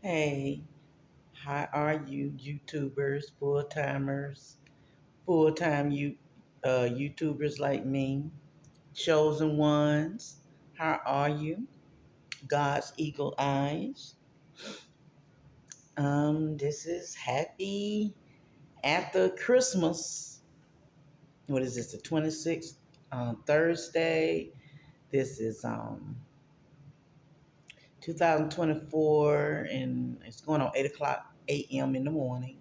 Hey, how are you, YouTubers, full-time YouTubers like me, chosen ones? How are you? God's eagle eyes. This is happy after Christmas. What is this? The 26th, Thursday. This is 2024, and it's going on 8 o'clock a.m. in the morning.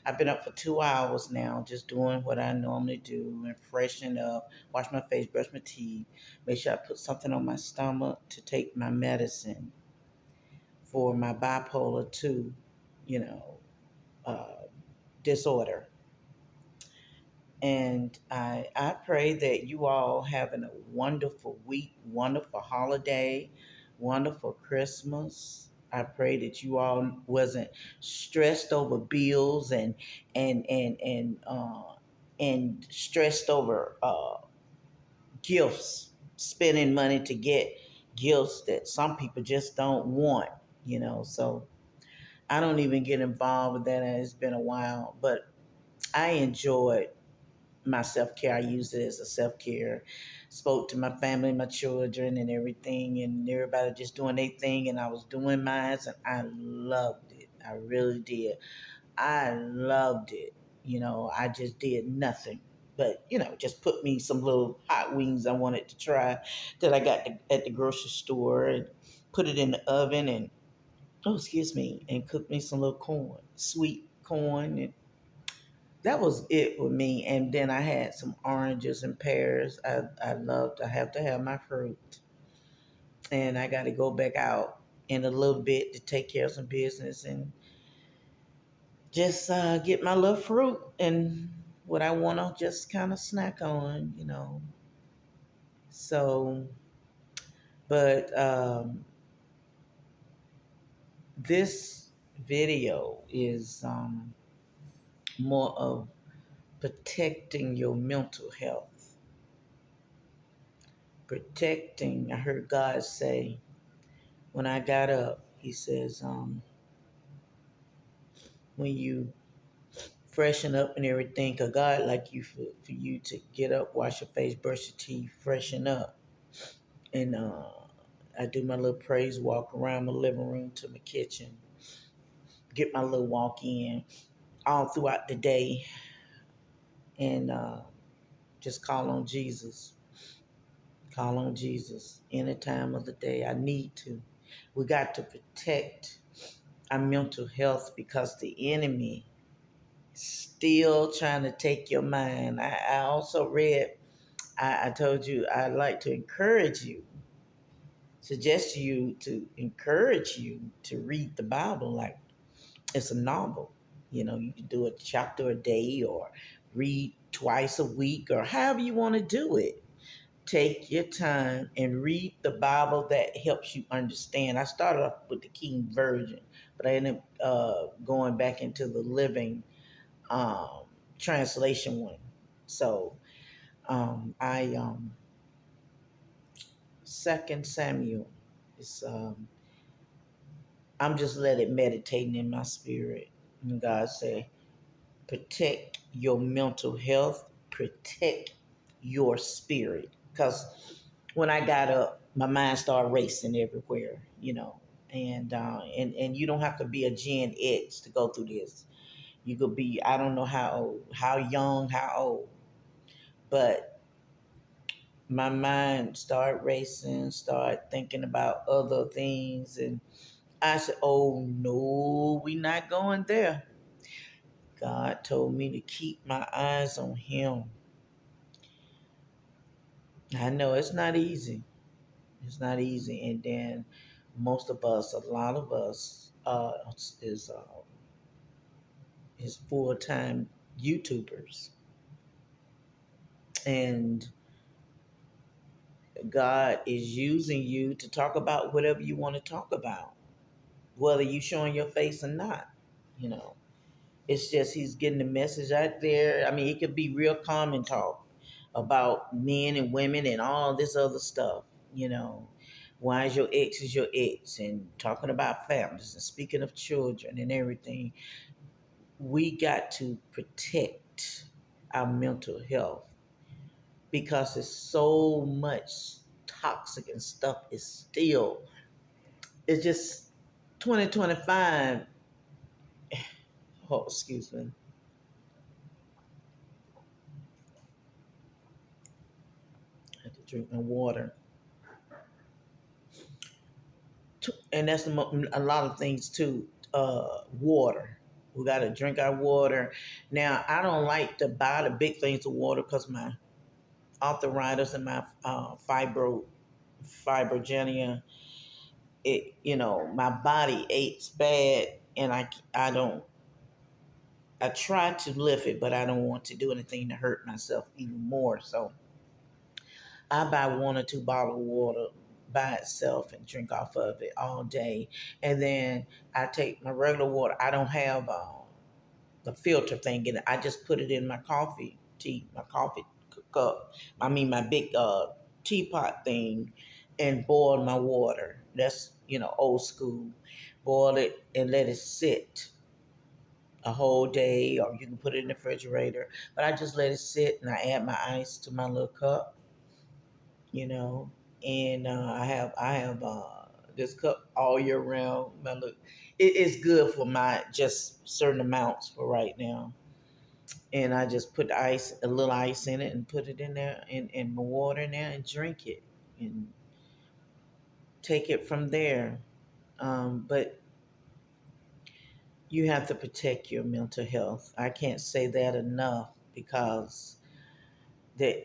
I've been up for 2 hours now, just doing what I normally do and freshening up, wash my face, brush my teeth, make sure I put something on my stomach to take my medicine for my bipolar 2, you know, uh, disorder. And I pray that you all having a wonderful week, wonderful holiday, wonderful Christmas. I pray that you all wasn't stressed over bills and stressed over gifts, spending money to get gifts that some people just don't want. So I don't even get involved with that. And it's been a while, but I enjoyed my self care. I used it as a self care. Spoke to my family, my children, and everything, and everybody just doing their thing, and I was doing mine, and I loved it. I really did. I loved it. I just did nothing. But, just put me some little hot wings I wanted to try that I got at the grocery store and put it in the oven and, oh, excuse me, and cook me some little corn, sweet corn, and that was it with me. And then I had some oranges and pears. I love to have my fruit. And I got to go back out in a little bit to take care of some business and just get my little fruit and what I want to just kind of snack on. So, but this video is more of protecting your mental health. Protecting, I heard God say, when I got up, he says, when you freshen up and everything, because God like you for you to get up, wash your face, brush your teeth, freshen up. And I do my little praise walk around my living room to my kitchen, get my little walk in all throughout the day, and just call on Jesus. Call on Jesus any time of the day. I need to. We got to protect our mental health because the enemy still trying to take your mind. I also read, I told you I'd like to encourage you, suggest to you to encourage you to read the Bible like it's a novel. You can do a chapter a day or read twice a week or however you want to do it. Take your time and read the Bible that helps you understand. I started off with the King Version, but I ended up going back into the Living um, translation one. So I Second Samuel is I'm just let it meditating in my spirit. And God say, protect your mental health, protect your spirit. Because when I got up, my mind started racing everywhere. And you don't have to be a Gen X to go through this. You could be, I don't know how old, how young, how old, but my mind started racing, started thinking about other things, and I said, "Oh no, we not going there." God told me to keep my eyes on Him. I know it's not easy. It's not easy, and then most of us, a lot of us, is full time YouTubers, and God is using you to talk about whatever you want to talk about, whether you showing your face or not. You know, it's just He's getting the message out there. I mean, it could be real common talk about men and women and all this other stuff. You know, Why is your ex is your ex? And talking about families and speaking of children and everything. We got to protect our mental health because there's so much toxic and stuff is still, it's just 2025. Oh, excuse me. I have to drink my water. And that's a lot of things too. Water. We got to drink our water. Now, I don't like to buy the big things of water because my arthritis and my fibrogenia, my body aches bad, and I don't. I try to lift it, but I don't want to do anything to hurt myself even more. So I buy 1 or 2 bottles of water by itself and drink off of it all day. And then I take my regular water. I don't have the filter thing in it. I just put it in my coffee cup. I mean, my big teapot thing, and boil my water. That's, old school. Boil it and let it sit a whole day, or you can put it in the refrigerator. But I just let it sit, and I add my ice to my little cup, you know. And I have this cup all year round. My look, it is good for my just certain amounts for right now. And I just put a little ice in it, and put it in there, and my water in there, and drink it, and take it from there. But you have to protect your mental health. I can't say that enough because the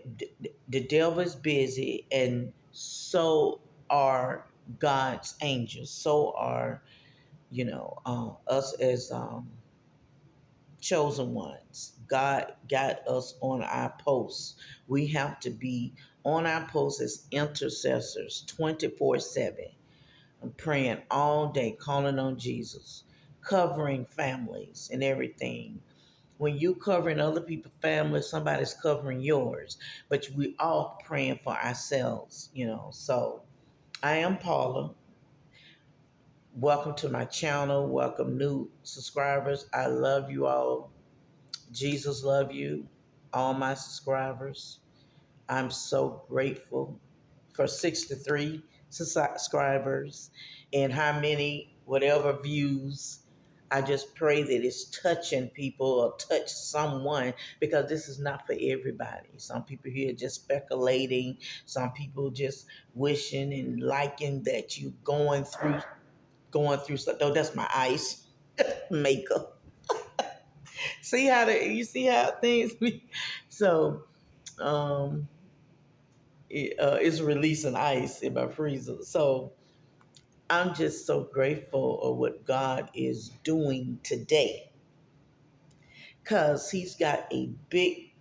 devil is busy, and so are God's angels. So are, us as chosen ones. God got us on our posts. We have to be on our posts as intercessors 24/7. I'm praying all day, calling on Jesus, covering families and everything. When you covering other people's families, somebody's covering yours. But we all praying for ourselves. So I am Paula. Welcome to my channel. Welcome new subscribers. I love you all. Jesus love you, all my subscribers. I'm so grateful for 63 subscribers and how many, whatever views. I just pray that it's touching people or touch someone, because this is not for everybody. Some people here just speculating. Some people just wishing and liking that you going through stuff. No, that's my ice makeup. You see how things be. So um it's releasing ice in my freezer. So I'm just so grateful of what God is doing today, because He's got a big.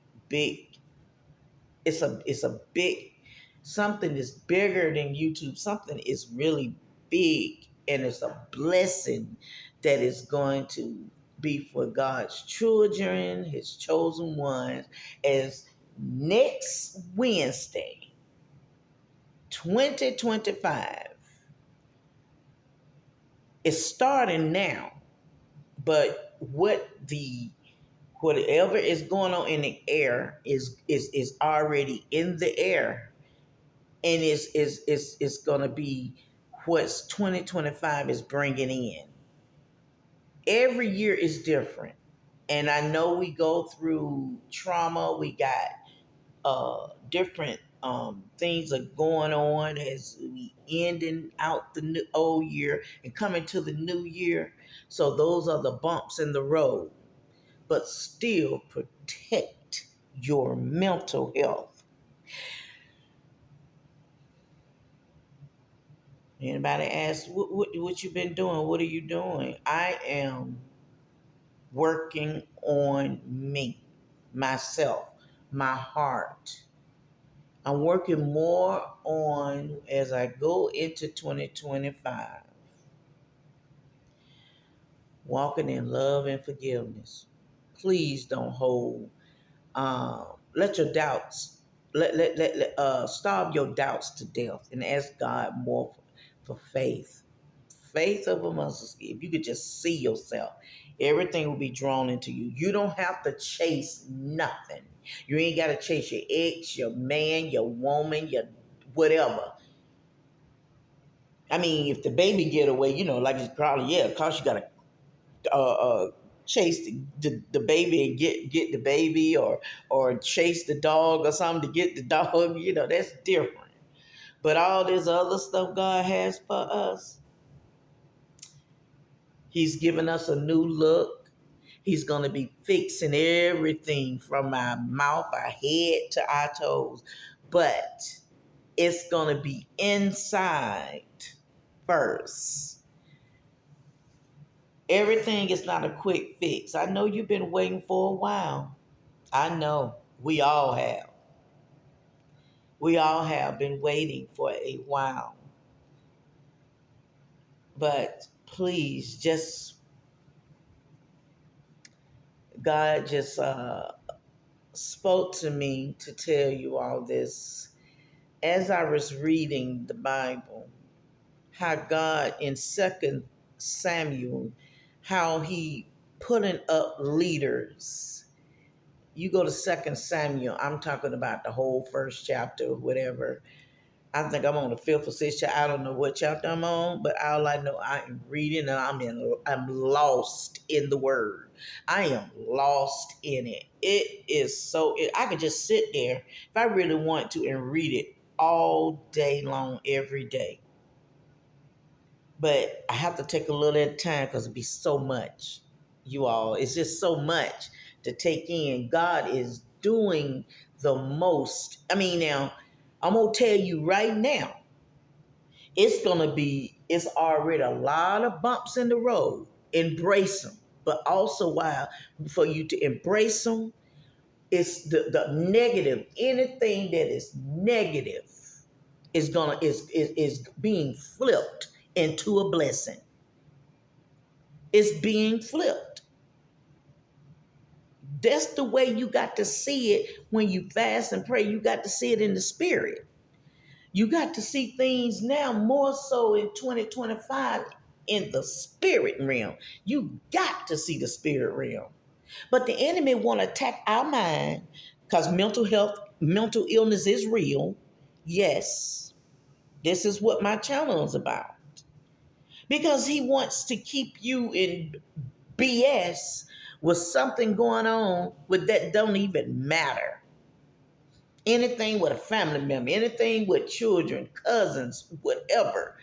It's a big something is bigger than YouTube. Something is really big, and it's a blessing that is going to be for God's children, His chosen ones. As next Wednesday, 2025, it's starting now, but whatever is going on in the air is already in the air, and is going to be what's 2025 is bringing in. Every year is different, and I know we go through trauma. We got different things are going on as we ending out the old year and coming to the new year. So those are the bumps in the road, but still protect your mental health. Anybody ask what you've been doing? What are you doing? I am working on me, myself, my heart. I'm working more on as I go into 2025, walking in love and forgiveness. Please don't hold. Let your doubts. Starve your doubts to death and ask God more. for faith. Faith of a mustard seed. If you could just see yourself, everything will be drawn into you. You don't have to chase nothing. You ain't got to chase your ex, your man, your woman, your whatever. I mean, if the baby get away, like it's probably, of course you got to chase the baby and get the baby, or chase the dog or something to get the dog. That's different. But all this other stuff God has for us, He's given us a new look. He's going to be fixing everything from our mouth, our head to our toes. But it's going to be inside first. Everything is not a quick fix. I know you've been waiting for a while. I know. We all have. We all have been waiting for a while. But please, God just spoke to me to tell you all this. As I was reading the Bible, how God in 2 Samuel, how he putting up leaders. You go to 2 Samuel, I'm talking about the whole first chapter, whatever. I think I'm on the fifth or sixth chapter. I don't know what chapter I'm on, but all I know, I am reading and I'm lost in the word. I am lost in it. It is I could just sit there if I really want to and read it all day long, every day. But I have to take a little at a time because it'd be so much, you all. It's just so much to take in. God is doing the most. I mean, now, I'm going to tell you right now, it's already a lot of bumps in the road. Embrace them. But also, while for you to embrace them, it's the negative. Anything that is negative is being flipped into a blessing. It's being flipped. That's the way you got to see it when you fast and pray. You got to see it in the spirit. You got to see things now more so in 2025 in the spirit realm. You got to see the spirit realm. But the enemy want to attack our mind because mental illness is real. Yes, this is what my channel is about. Because he wants to keep you in BS with something going on with that don't even matter. Anything with a family member, anything with children, cousins, whatever,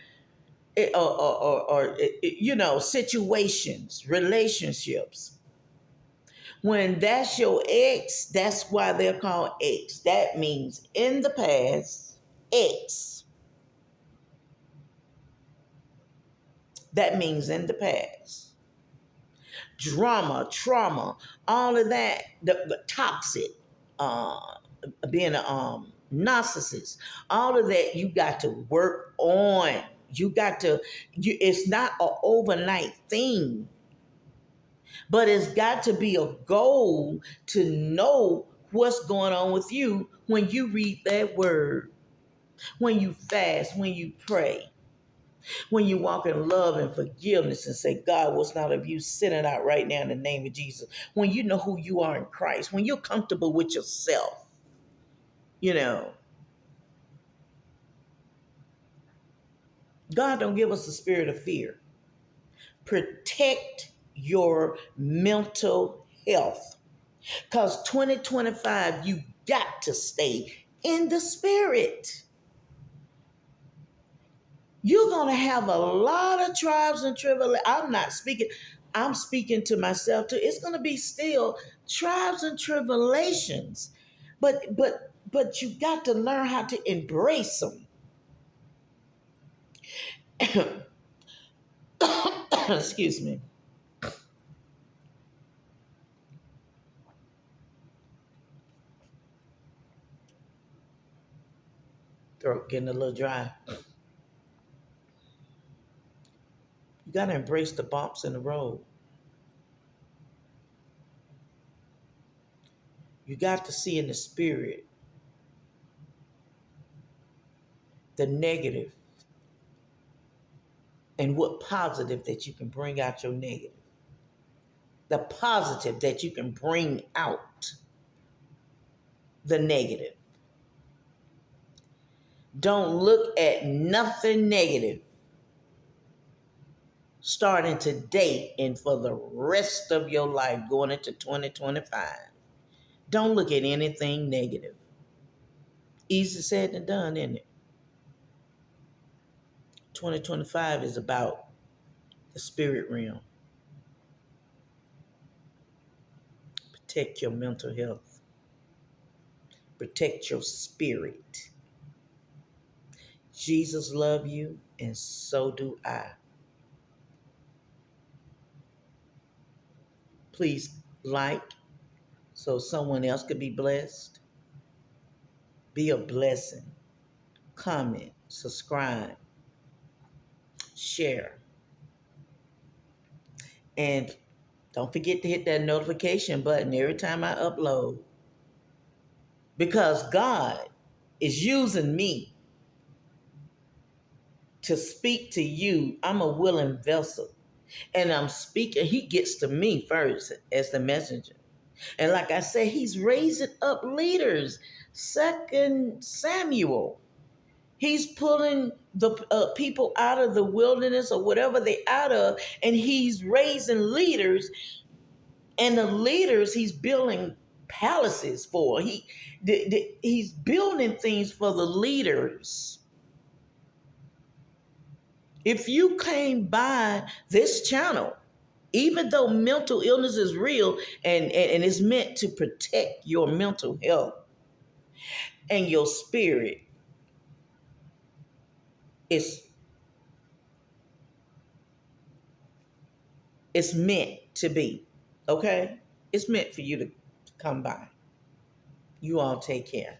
or situations, relationships. When that's your ex, that's why they're called ex. That means in the past, ex. That means in the past. Drama, trauma, all of that, the toxic, uh, being a narcissist, all of that you got to work on. It's not an overnight thing, but it's got to be a goal to know what's going on with you when you read that word, when you fast, when you pray. When you walk in love and forgiveness and say, God, what's not of you, send it out right now in the name of Jesus. When you know who you are in Christ, when you're comfortable with yourself, God don't give us a spirit of fear. Protect your mental health. Because 2025, you got to stay in the spirit. You're going to have a lot of trials and tribulations. I'm speaking to myself too. It's going to be still trials and tribulations. But you got to learn how to embrace them. Excuse me. Throat getting a little dry. You got to embrace the bumps in the road. You got to see in the spirit the negative and what positive that you can bring out your negative. The positive that you can bring out the negative. Don't look at nothing negative starting today and for the rest of your life going into 2025. Don't look at anything negative. Easy said than done, isn't it? 2025 is about the spirit realm. Protect your mental health. Protect your spirit. Jesus loves you, and so do I. Please like so someone else could be blessed. Be a blessing. Comment, subscribe, share. And don't forget to hit that notification button every time I upload. Because God is using me to speak to you. I'm a willing vessel. And I'm speaking, he gets to me first as the messenger. And like I said, he's raising up leaders. Second Samuel. He's pulling the people out of the wilderness or whatever they're out of, and he's raising leaders. And the leaders he's building palaces for. He's building things for the leaders. If you came by this channel, even though mental illness is real and it's meant to protect your mental health and your spirit, it's meant to be. Okay? It's meant for you to come by. You all take care.